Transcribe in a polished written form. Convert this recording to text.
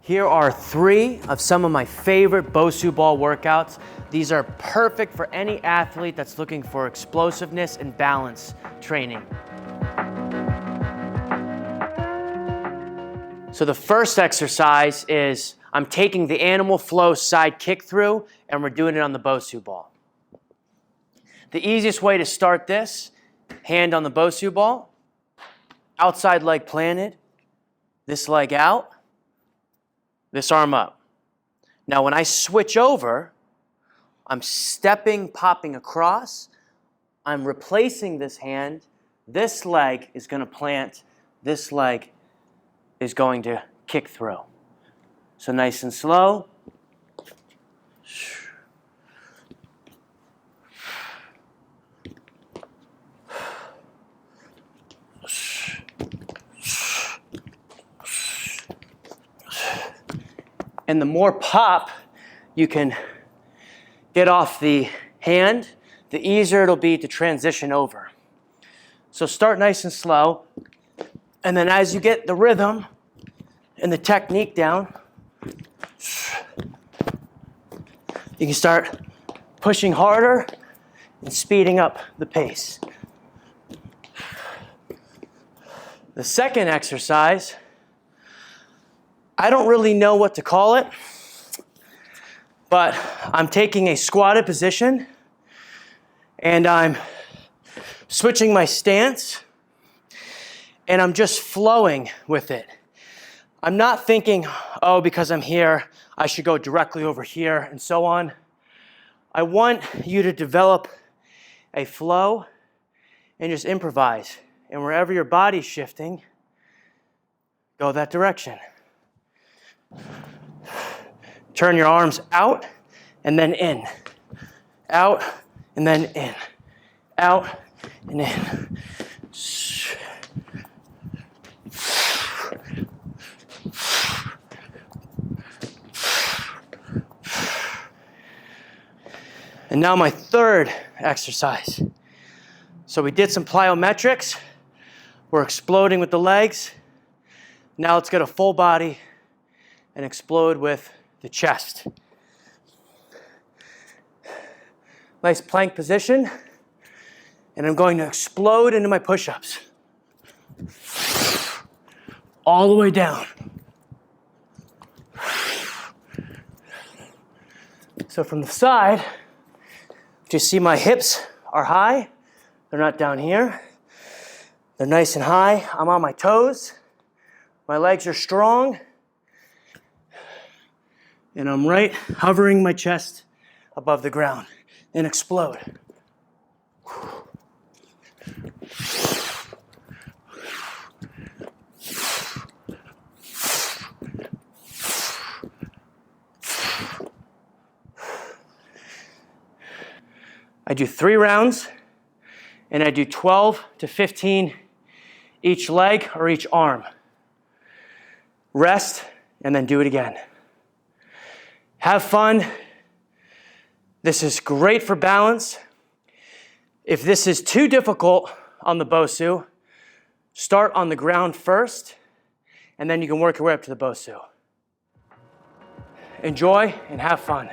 Here are 3 of some of my favorite BOSU ball workouts. These are perfect for any athlete that's looking for explosiveness and balance training. So the first exercise is I'm taking the animal flow side kick through and we're doing it on the BOSU ball. The easiest way to start this, hand on the BOSU ball, outside leg planted, this leg out, this arm up. Now when I switch over, I'm stepping, popping across, I'm replacing this hand, this leg is going to plant, this leg is going to kick through. So nice and slow. And the more pop you can get off the hand, the easier it'll be to transition over. So start nice and slow, and then as you get the rhythm and the technique down, you can start pushing harder and speeding up the pace. The second exercise, I don't really know what to call it, but I'm taking a squatted position and I'm switching my stance and I'm just flowing with it. I'm not thinking, oh, because I'm here, I should go directly over here and so on. I want you to develop a flow and just improvise. And wherever your body's shifting, go that direction. Turn your arms out and then in. Out and then in. Out and in. And now my third exercise. So we did some plyometrics. We're exploding with the legs. Now let's get a full body and explode with the chest. Nice plank position. And I'm going to explode into my push-ups. All the way down. So from the side, you see my hips are high. They're not down here. They're nice and high. I'm on my toes. My legs are strong. And I'm right hovering my chest above the ground. And explode. I do 3 rounds, and I do 12 to 15 each leg or each arm. Rest, and then do it again. Have fun. This is great for balance. If this is too difficult on the BOSU, start on the ground first, and then you can work your way up to the BOSU. Enjoy and have fun.